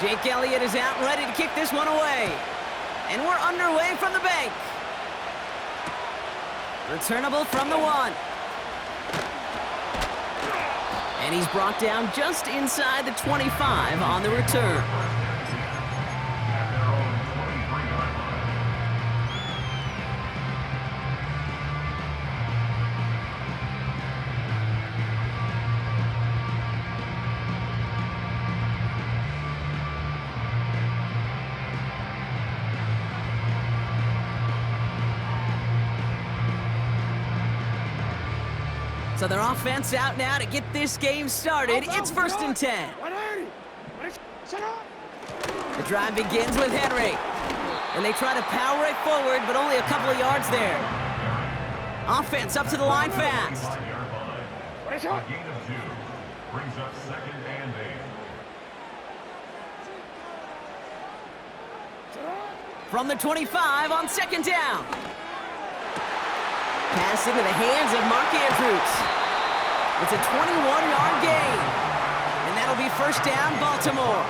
Jake Elliott is out and ready to kick this one away. And we're underway from the bank. Returnable from the 1. And he's brought down just inside the 25 on the return. So their offense out now to get this game started. It's 1st and 10. The drive begins with Henry. And they try to power it forward, but only a couple of yards there. Offense up to the line fast. A gain of 2 brings up 2nd and 8. From the 25 on 2nd down. Pass into the hands of Mark Andrews. It's a 21-yard gain. And that'll be 1st down, Baltimore.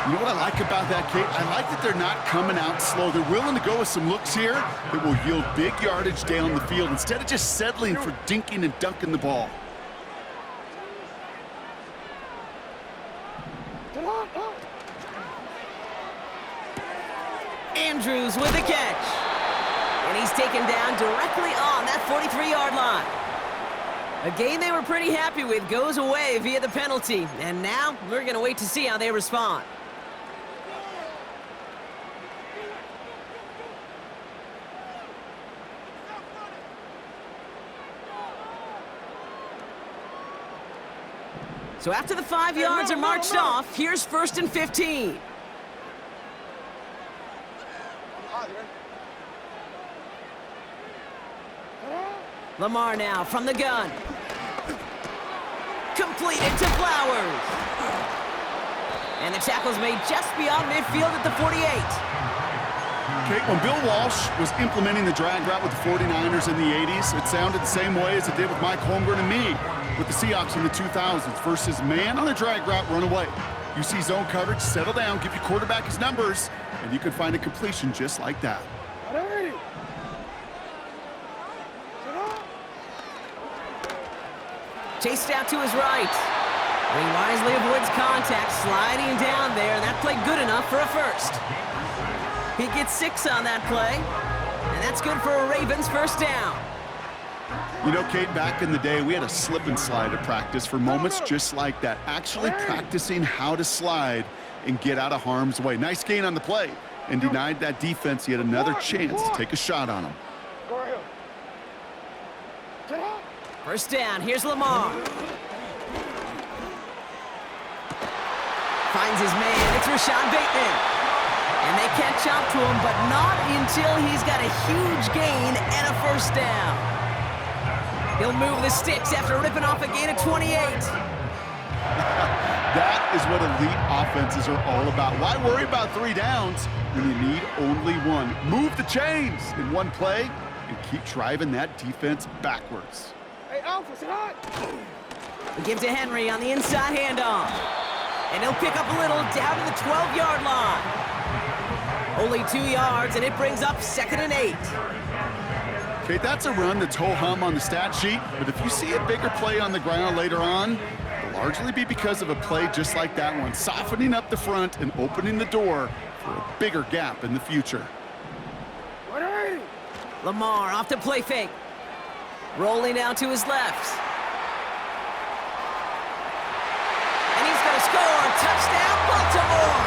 You know what I like about that, Kate? I like that they're not coming out slow. They're willing to go with some looks here that will yield big yardage down the field instead of just settling for dinking and dunking the ball. Andrews with the catch. And he's taken down directly on that 43-yard line. A game they were pretty happy with goes away via the penalty. And now we're going to wait to see how they respond. So after the 5 yards are marched off, here's 1st and 15. Lamar now from the gun. Completed to Flowers. And the tackle's made just beyond midfield at the 48. Kate, when Bill Walsh was implementing the drag route with the 49ers in the 80s, it sounded the same way as it did with Mike Holmgren and me with the Seahawks in the 2000s versus man on the drag route, run away. You see zone coverage, settle down, give your quarterback his numbers, and you can find a completion just like that. Chased out to his right. He wisely avoids contact, sliding down there, and that played good enough for a 1st. He gets 6 on that play, and that's good for a Ravens 1st down. You know, Kate, back in the day, we had a slip and slide at practice for moments just like that, actually practicing how to slide and get out of harm's way. Nice gain on the play, and denied that defense yet another chance to take a shot on him. 1st down, here's Lamar. Finds his man, it's Rashad Bateman. And they catch up to him, but not until he's got a huge gain and a 1st down. He'll move the sticks after ripping off a gain of 28. That is what elite offenses are all about. Why worry about 3 downs when you need only 1? Move the chains in one play and keep driving that defense backwards. We give to Henry on the inside handoff. And he'll pick up a little down to the 12-yard line. Only 2 yards, and it brings up 2nd and 8. Okay, that's a run that's ho-hum on the stat sheet, but if you see a bigger play on the ground later on, it'll largely be because of a play just like that one, softening up the front and opening the door for a bigger gap in the future. Lamar off the play fake. Rolling out to his left. And he's going to score. Touchdown, Baltimore!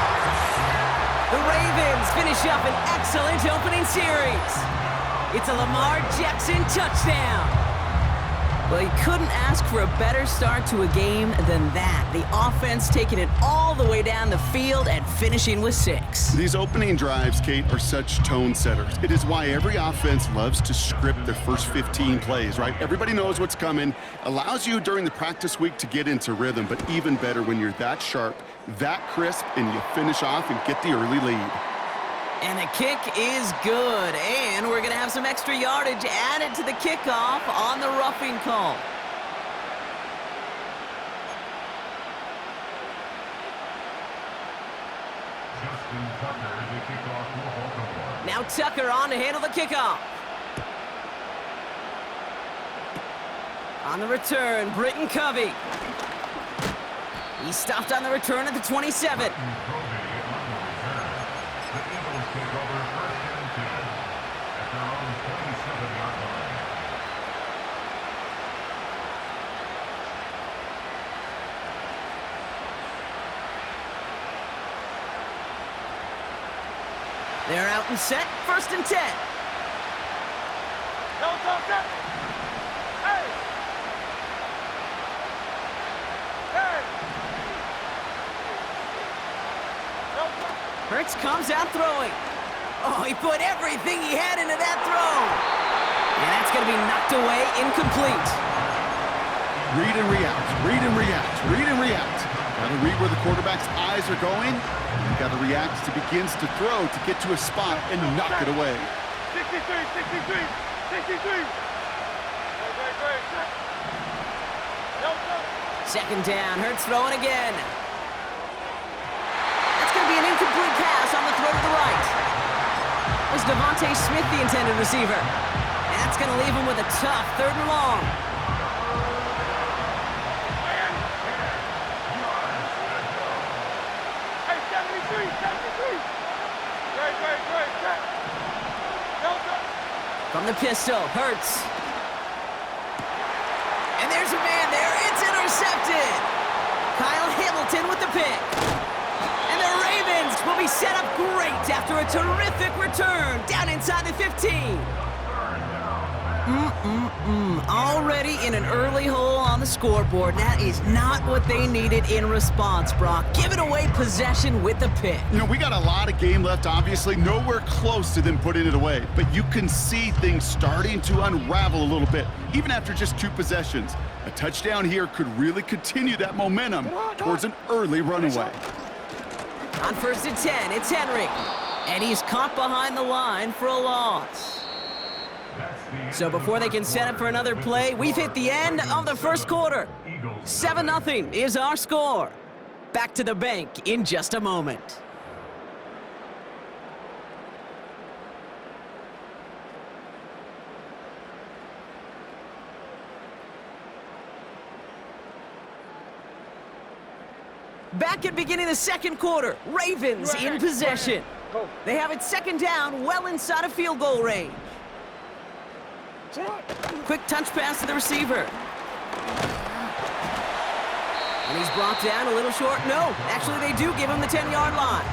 The Ravens finish up an excellent opening series. It's a Lamar Jackson touchdown. Well, you couldn't ask for a better start to a game than that. The offense taking it all the way down the field and finishing with 6. These opening drives, Kate, are such tone setters. It is why every offense loves to script their first 15 plays, right? Everybody knows what's coming. Allows you during the practice week to get into rhythm, but even better when you're that sharp, that crisp, and you finish off and get the early lead. And the kick is good, and we're going to have some extra yardage added to the kickoff on the roughing call. Justin Tucker to kick off for Baltimore. Now Tucker on to handle the kickoff. On the return, Britton Covey. He's stopped on the return at the 27. Covey on the return. The Eagles take over 1st and 10 at their own 27-yard line. They're out and set, 1st and 10. Hurts comes out throwing. Oh, he put everything he had into that throw. And that's going to be knocked away, incomplete. Read and react, read and react, read and react. Gotta read where the quarterback's eyes are going. You gotta react as he begins to throw to get to a spot and knock it away. 63. Second down, Hurts throwing again. That's going to be an incomplete pass on the throw to the right. It was Devontae Smith, the intended receiver. And that's going to leave him with a tough 3rd and long. Hey, 73. Great. From the pistol, Hurts. And there's a man there. It's intercepted. Kyle Hamilton with the pick. And the Ravens will be set up great after a terrific return down inside the 15. Already in an early hole on the scoreboard. That is not what they needed in response, Brock. Giving away possession with the pick. You know, we got a lot of game left, obviously. Nowhere close to them putting it away. But you can see things starting to unravel a little bit, even after just 2 possessions. A touchdown here could really continue that momentum towards an early runaway. On 1st and 10, it's Henry. And he's caught behind the line for a loss. So before they can set up for another play, we've hit the end of the 1st quarter. 7-0 is our score. Back to the bank in just a moment. Back at beginning of the 2nd quarter, Ravens in possession. They have it 2nd down, well inside of field goal range. Quick touch pass to the receiver. And he's brought down a little short. No, actually they do give him the 10-yard line.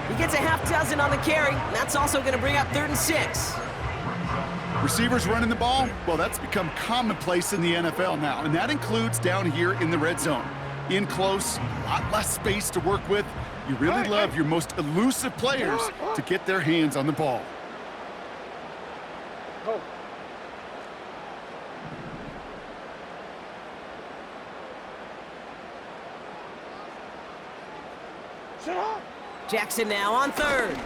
He gets a half dozen on the carry. That's also going to bring up 3rd and 6. Receivers running the ball, well, that's become commonplace in the NFL now, and that includes down here in the red zone. In close, a lot less space to work with. You really love your most elusive players to get their hands on the ball. Jackson now on 3rd.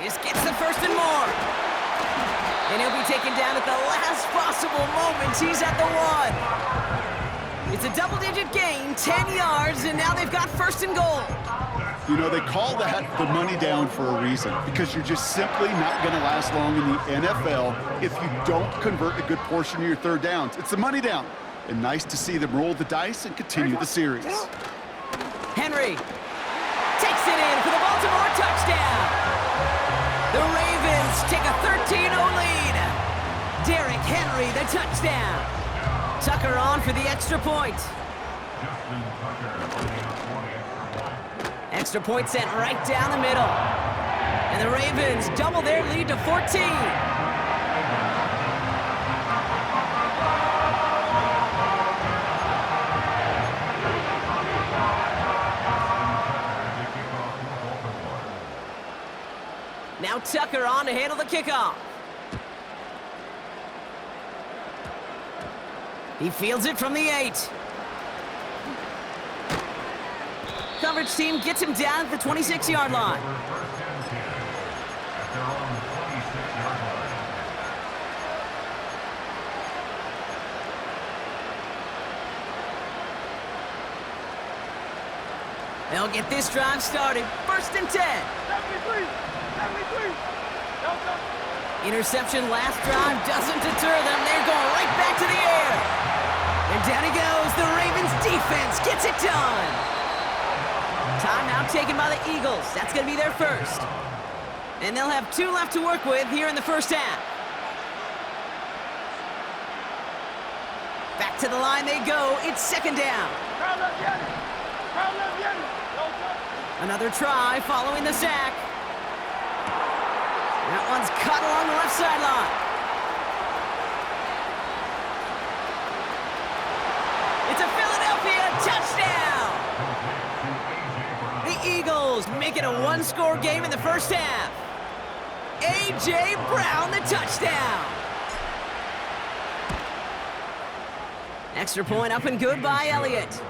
This gets the 1st and more. And he'll be taken down at the last possible moment. He's at the 1. It's a double-digit gain, 10 yards, and now they've got 1st and goal. You know, they call that the money down for a reason, because you're just simply not going to last long in the NFL if you don't convert a good portion of your 3rd downs. It's the money down. And nice to see them roll the dice and continue the series. Henry takes it in for the Baltimore touchdown. The Ravens take a 13-0 lead. Derrick Henry, the touchdown. Tucker on for the extra point. Justin Tucker for the extra point. Extra point sent right down the middle. And the Ravens double their lead to 14. Now Tucker on to handle the kickoff. He fields it from the 8. Coverage team gets him down at the 26-yard line. First and 10 at their own 26-yard line. They'll get this drive started. 1st and 10. 73. 73. No, no. Interception last drive doesn't deter them. They're going right back to the air. And down he goes. The Ravens defense gets it done. Timeout taken by the Eagles. That's going to be their first. And they'll have 2 left to work with here in the first half. Back to the line they go. It's 2nd down. Crowd left Yanni. Crowd left Yanni. No, no. Another try following the sack. That one's cut along the left sideline. It's a Philadelphia touchdown! The Eagles make it a 1-score game in the first half. A.J. Brown, the touchdown. Extra point up and good by Elliott.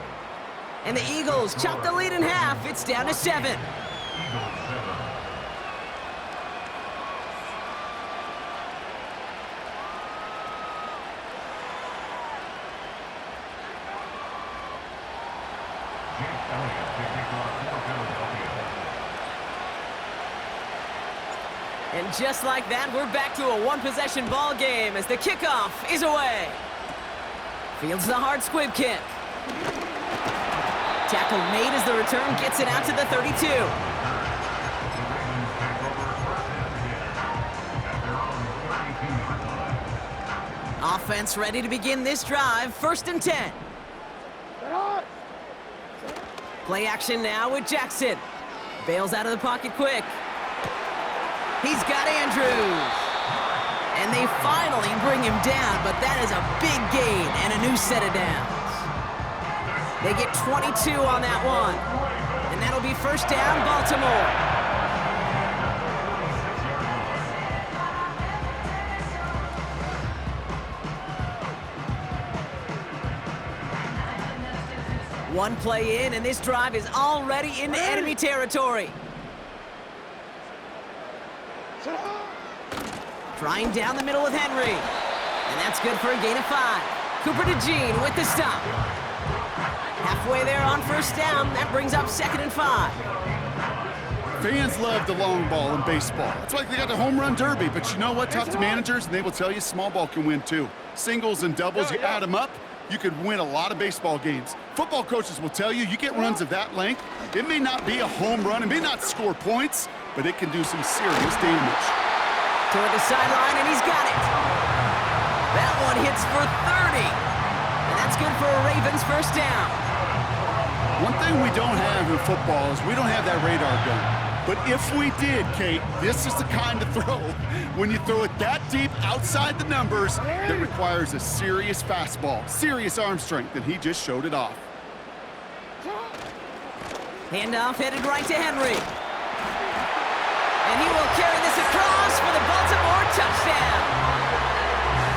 And the Eagles chop the lead in half. It's down to 7. And just like that, we're back to a 1-possession ball game as the kickoff is away. Fields the hard squib kick. Tackle made as the return gets it out to the 32. Offense ready to begin this drive. 1st and 10. Play action now with Jackson. Bails out of the pocket quick. He's got Andrews. And they finally bring him down, but that is a big gain and a new set of downs. They get 22 on that one. And that'll be 1st down, Baltimore. One play in, and this drive is already into enemy territory. Trying down the middle with Henry. And that's good for a gain of 5. Cooper DeJean with the stop. Halfway there on 1st down. That brings up 2nd and 5. Fans love the long ball in baseball. It's like they got the home run derby, but you know what? Talk to managers, and they will tell you small ball can win too. Singles and doubles, you add them up, you could win a lot of baseball games. Football coaches will tell you, you get runs of that length, it may not be a home run, it may not score points, but it can do some serious damage. Toward the sideline, and he's got it. That one hits for 30. And that's good for a Ravens 1st down. One thing we don't have in football is we don't have that radar gun. But if we did, Kate, this is the kind of throw, when you throw it that deep outside the numbers, that requires a serious fastball, serious arm strength, and he just showed it off. Handoff headed right to Henry. And he will carry this across for the Baltimore touchdown.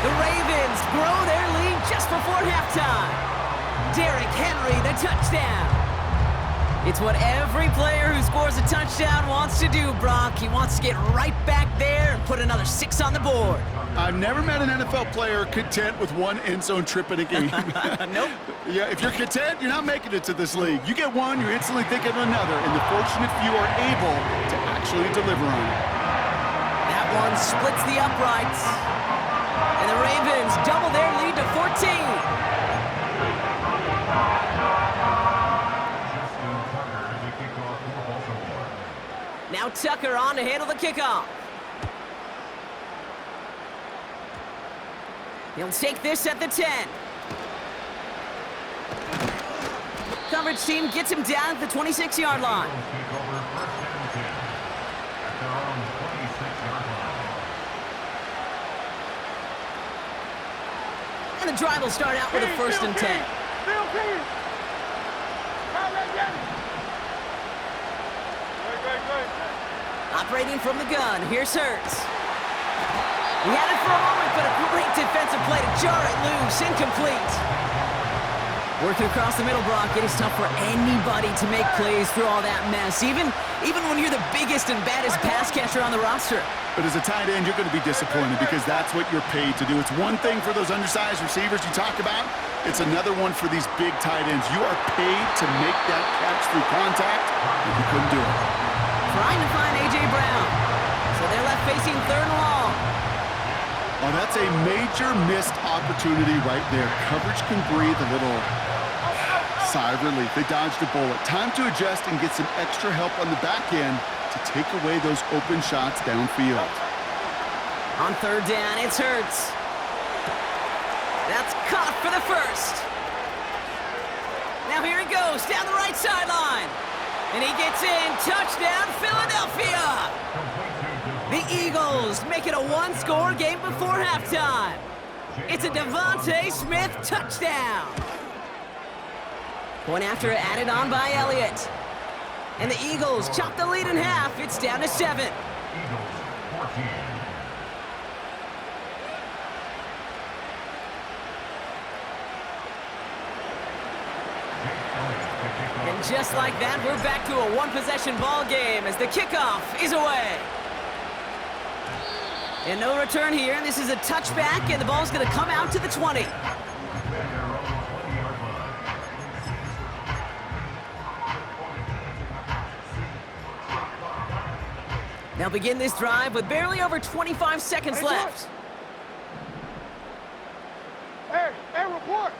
The Ravens grow their lead just before halftime. Derrick Henry, the touchdown. It's what every player who scores a touchdown wants to do, Brock. He wants to get right back there and put another 6 on the board. I've never met an NFL player content with one end zone trip in a game. Nope. Yeah, if you're content, you're not making it to this league. You get one, you're instantly thinking of another, and the fortunate few are able to actually deliver on it. That one splits the uprights. And the Ravens double their lead to 14. Now Tucker on to handle the kickoff. He'll take this at the 10. Coverage team gets him down at the 26-yard line. And the drive will start out with a 1st and 10. Operating from the gun, here's Hurts. He had it for a moment, but a great defensive play to jar it loose, incomplete. Working across the middle, Brock, it is tough for anybody to make plays through all that mess, even when you're the biggest and baddest pass catcher on the roster. But as a tight end, you're going to be disappointed because that's what you're paid to do. It's one thing for those undersized receivers you talk about. It's another one for these big tight ends. You are paid to make that catch through contact, and you couldn't do it. Trying to find A.J. Brown. So they're left facing 3rd and long. Oh, that's a major missed opportunity right there. Coverage can breathe a little sigh of relief. They dodged a bullet. Time to adjust and get some extra help on the back end to take away those open shots downfield. On 3rd down, it's Hurts. That's caught for the first. Now here he goes, down the right sideline. And he gets in, touchdown, Philadelphia! The Eagles make it a one-score game before halftime. It's a Devontae Smith touchdown. Point after added on by Elliott. And the Eagles chop the lead in half. It's down to 7. And just like that, we're back to a one-possession ball game as the kickoff is away. And no return here. This is a touchback, and the ball's going to come out to the 20. They'll begin this drive with barely over 25 seconds left. Hey, report!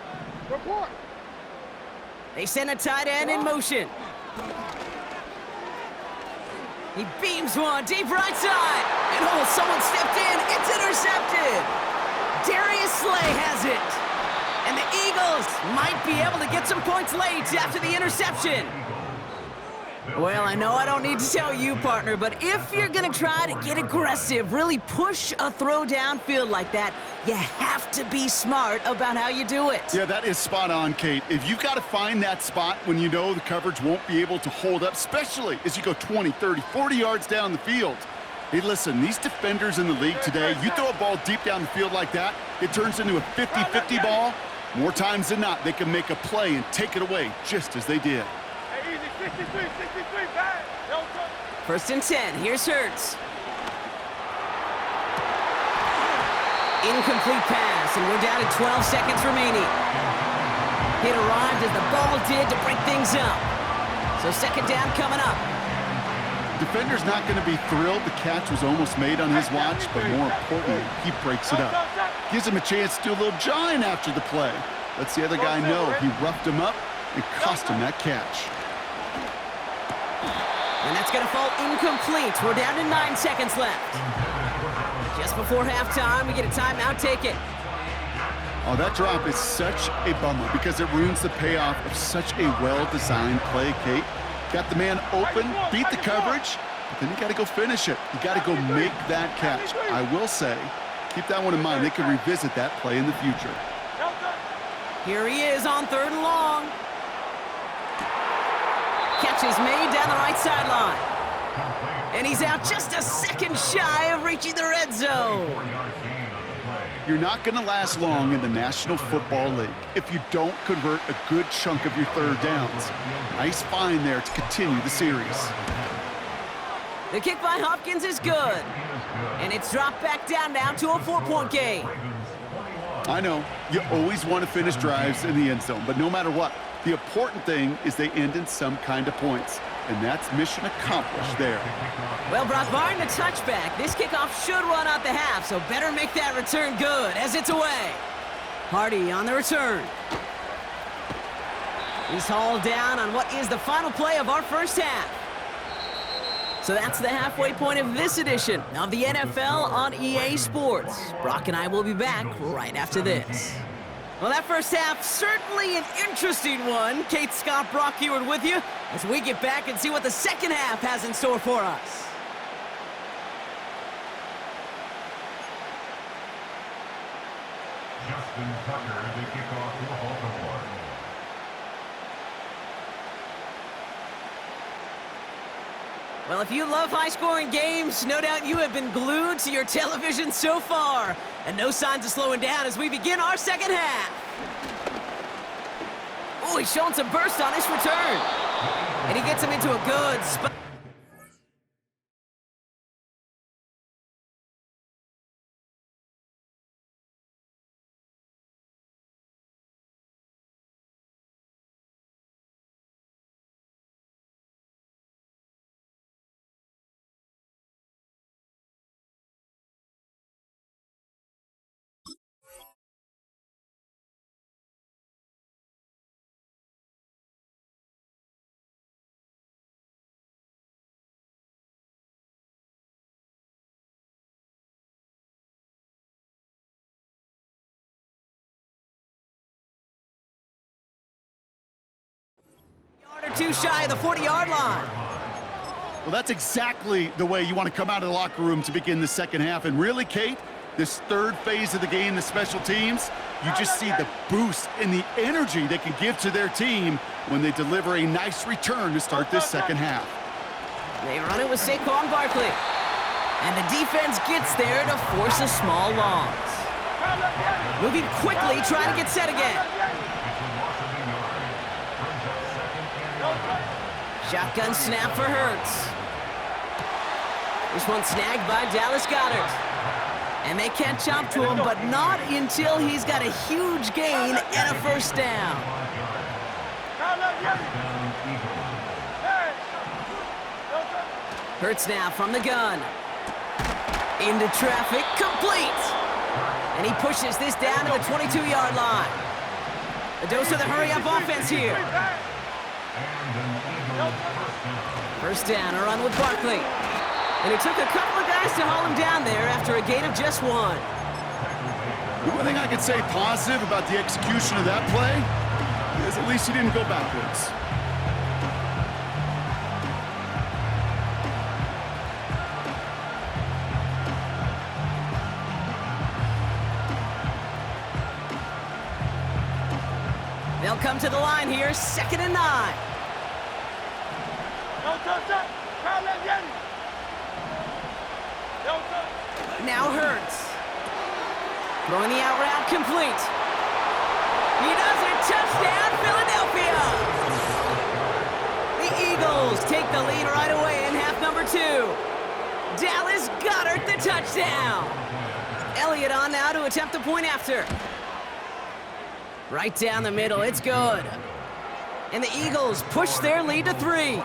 Report! They send a tight end in motion. He beams one deep right side. And oh, someone stepped in. It's intercepted. Darius Slay has it. And the Eagles might be able to get some points late after the interception. Well, I know I don't need to tell you, partner, but if you're going to try to get aggressive, really push a throw downfield like that, you have to be smart about how you do it. Yeah, that is spot on, Kate. If you've got to find that spot when you know the coverage won't be able to hold up, especially as you go 20, 30, 40 yards down the field. Hey, listen, these defenders in the league today, you throw a ball deep down the field like that, it turns into a 50-50 ball. More times than not, they can make a play and take it away just as they did. Hey, easy, 63, bad. Don't touch. 1st and 10, here's Hurts. Incomplete pass, and we're down to 12 seconds remaining. It arrived as the ball did to break things up. So 2nd down coming up. Defender's not going to be thrilled the catch was almost made on his watch, but more importantly, he breaks it up. Gives him a chance to do a little jawing after the play. Lets the other guy know he roughed him up and cost him that catch. And that's going to fall incomplete. We're down to 9 seconds left. Just before halftime, we get a timeout. Take it. Oh, that drop is such a bummer because it ruins the payoff of such a well-designed play, Kate. Got the man open, beat the coverage, but then you got to go finish it. You got to go make that catch. I will say, keep that one in mind. They can revisit that play in the future. Here he is on 3rd and long. Catch is made down the right sideline. And he's out just a second shy of reaching the red zone. You're not going to last long in the National Football League if you don't convert a good chunk of your 3rd downs. Nice find there to continue the series. The kick by Hopkins is good. And it's dropped back down now to a 4-point game. I know, you always want to finish drives in the end zone, but no matter what, the important thing is they end in some kind of points. And that's mission accomplished there. Well, Brock, barring the touchback, this kickoff should run out the half, so better make that return good as it's away. Hardy on the return. He's hauled down on what is the final play of our first half. So that's the halfway point of this edition of the NFL on EA Sports. Brock and I will be back right after this. Well, that first half, certainly an interesting one. Kate, Scott, Brock Heward with you as we get back and see what the second half has in store for us. Justin Tucker, the kickoff for Baltimore. Well, if you love high-scoring games, no doubt you have been glued to your television so far. And no signs of slowing down as we begin our second half. Oh, he's showing some burst on his return. And he gets him into a good spot. Or two shy of the 40-yard line. Well, that's exactly the way you want to come out of the locker room to begin the second half. And really, Kate, this third phase of the game, the special teams, you just see the boost and the energy they can give to their team when they deliver a nice return to start this second half. They run it with Saquon Barkley. And the defense gets there to force a small loss. Moving quickly, trying to get set again. Shotgun snap for Hurts. This one snagged by Dallas Goedert. And they catch up to him, but not until he's got a huge gain and a first down. Hurts now from the gun. Into traffic, complete. And he pushes this down to the 22-yard line. A dose of the hurry-up offense here. First down, a run with Barkley. And it took a couple of guys to haul him down there after a gain of just one. The one thing I could say positive about the execution of that play is at least he didn't go backwards. They'll come to the line here, 2nd and 9. Now Hurts. Throwing the out route complete. He does it. Touchdown, Philadelphia! The Eagles take the lead right away in half number 2. Dallas Goedert the touchdown. Elliott on now to attempt the point after. Right down the middle, it's good. And the Eagles push their lead to 3.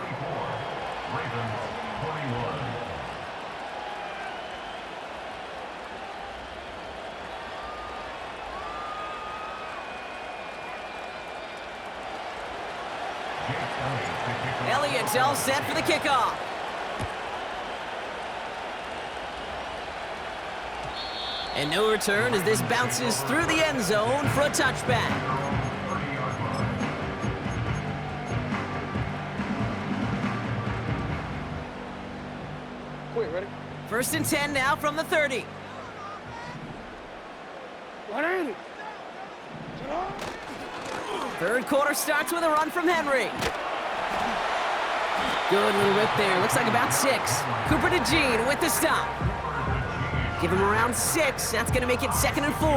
Elliott's all set for the kickoff. And no return as this bounces through the end zone for a touchback. Wait, ready? 1st and 10 now from the 30. Third quarter starts with a run from Henry. Good little rip there. Looks like about 6. Cooper DeJean with the stop. Give him around 6. That's going to make it 2nd and 4.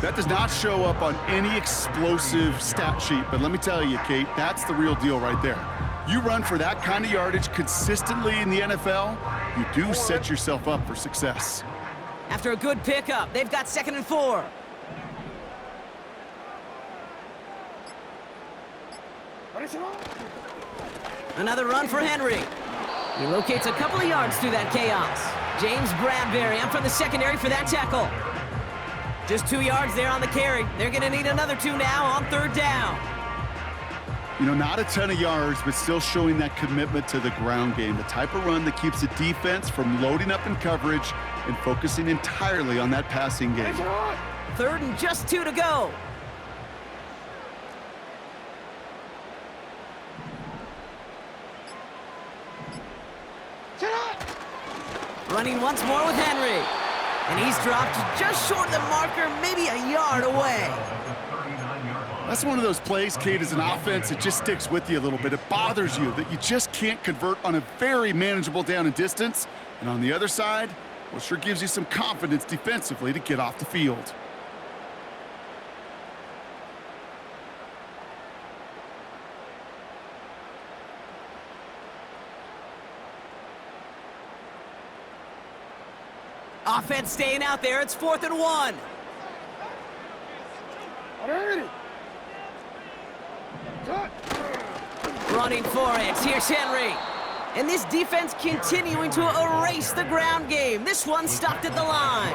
That does not show up on any explosive stat sheet, but let me tell you, Kate, that's the real deal right there. You run for that kind of yardage consistently in the NFL, you do set yourself up for success. After a good pickup, they've got 2nd and 4. Another run for Henry. He locates a couple of yards through that chaos. James Bradbury up from the secondary for that tackle. Just 2 yards there on the carry. They're going to need another 2 now on 3rd down. You know, not a ton of yards, but still showing that commitment to the ground game. The type of run that keeps the defense from loading up in coverage and focusing entirely on that passing game. 3rd and just 2 to go. Running once more with Henry. And he's dropped just short of the marker, maybe a yard away. That's one of those plays, Kate, as an offense, it just sticks with you a little bit. It bothers you that you just can't convert on a very manageable down and distance. And on the other side, well, sure gives you some confidence defensively to get off the field. Offense staying out there. It's 4th and 1. Running for it. Here's Henry. And this defense continuing to erase the ground game. This one stopped at the line.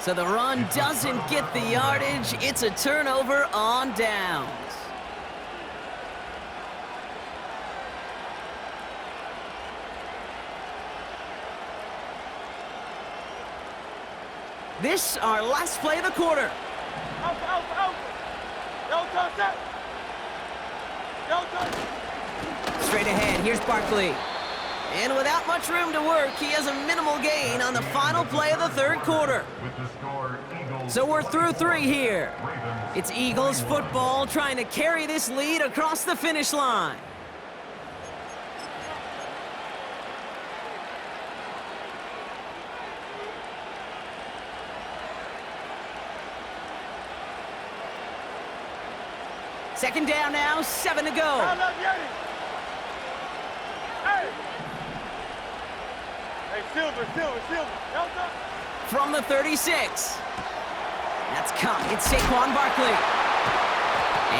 So the run doesn't get the yardage. It's a turnover on downs. This our last play of the quarter. Out, out, out. Yo, touch that. Yo, touch. Straight ahead, here's Barkley. And without much room to work, he has a minimal gain on the final play of the 3rd quarter. With the score, Eagles. So we're through 3 here. Ravens. It's Eagles football trying to carry this lead across the finish line. Second down now, 7 to go. Down, left, Yanni. Hey. Hey, Silver. Yo, touch. From the 36. That's caught. It's Saquon Barkley.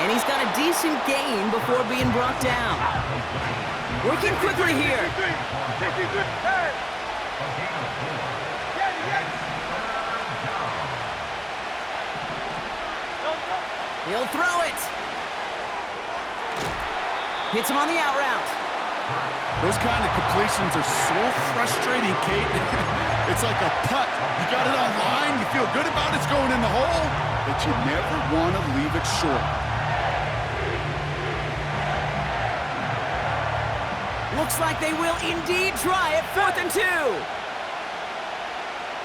And he's got a decent gain before being brought down. Working quickly here. 63. Hey. Yanni. Yo, touch. He'll throw it. Hits him on the out route. Those kind of completions are so frustrating, Kate. It's like a putt. You got it on line, you feel good about it's going in the hole, but you never want to leave it short. Looks like they will indeed try it. 4th and 2.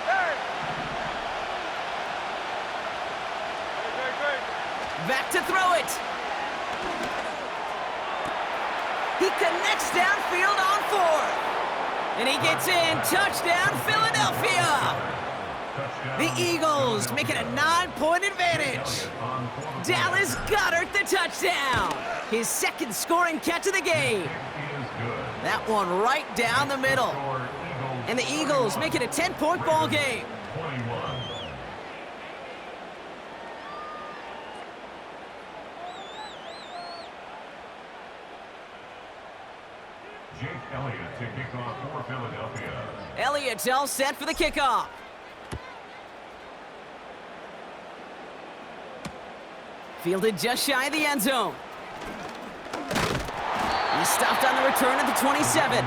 Hey. Great. Back to throw it. He connects downfield on 4th. And he gets in. Touchdown, Philadelphia. The Eagles make it a 9-point advantage. Dallas Goedert the touchdown. His 2nd scoring catch of the game. That one right down the middle. And the Eagles make it a 10-point ball game. 21. Jake Elliott to kick off for Philadelphia. Elliott's all set for the kickoff. Fielded just shy of the end zone. He stopped on the return at the 27.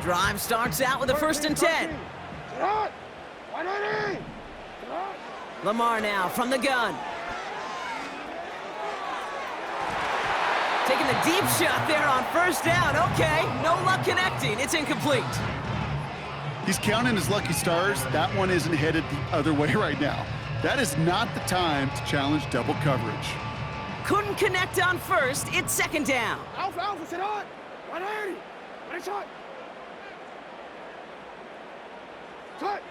Drive starts out with a 1st and 10. Lamar now from the gun. Taking the deep shot there on 1st down. Okay, no luck connecting. It's incomplete. He's counting his lucky stars. That one isn't headed the other way right now. That is not the time to challenge double coverage. Couldn't connect on 1st. It's 2nd down. Alpha, sit on. 180. Nice shot. Cut.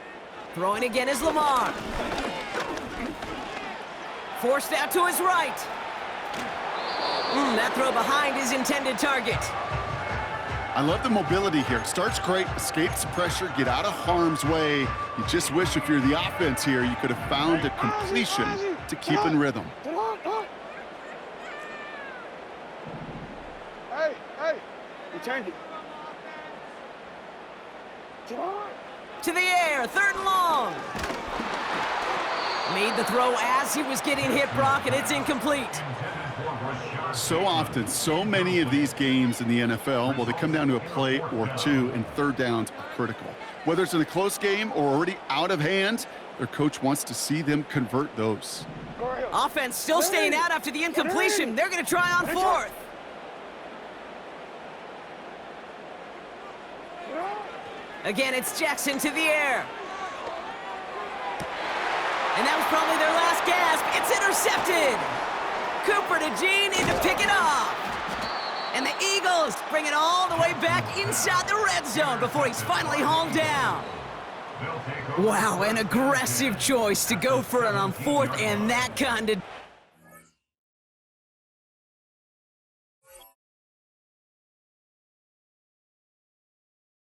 Throwing again is Lamar. Forced out to his right. That throw behind his intended target. I love the mobility here. Starts great, escapes pressure, get out of harm's way. You just wish if you're the offense here, you could have found a completion to keep in rhythm. Hey, you changed it. To the air, 3rd and long. Made the throw as he was getting hit, Brock, and it's incomplete. So often, so many of these games in the NFL, well, they come down to a play or two, and 3rd downs are critical. Whether it's in a close game or already out of hand, their coach wants to see them convert those. Offense still staying out after the incompletion. They're going to try on 4th. Again, it's Jackson to the air. And that was probably their last gasp. It's intercepted. Cooper to Jean in to pick it off. And the Eagles bring it all the way back inside the red zone before he's finally hauled down. They'll take over. Wow, an aggressive choice to go for it on 4th and that kind of...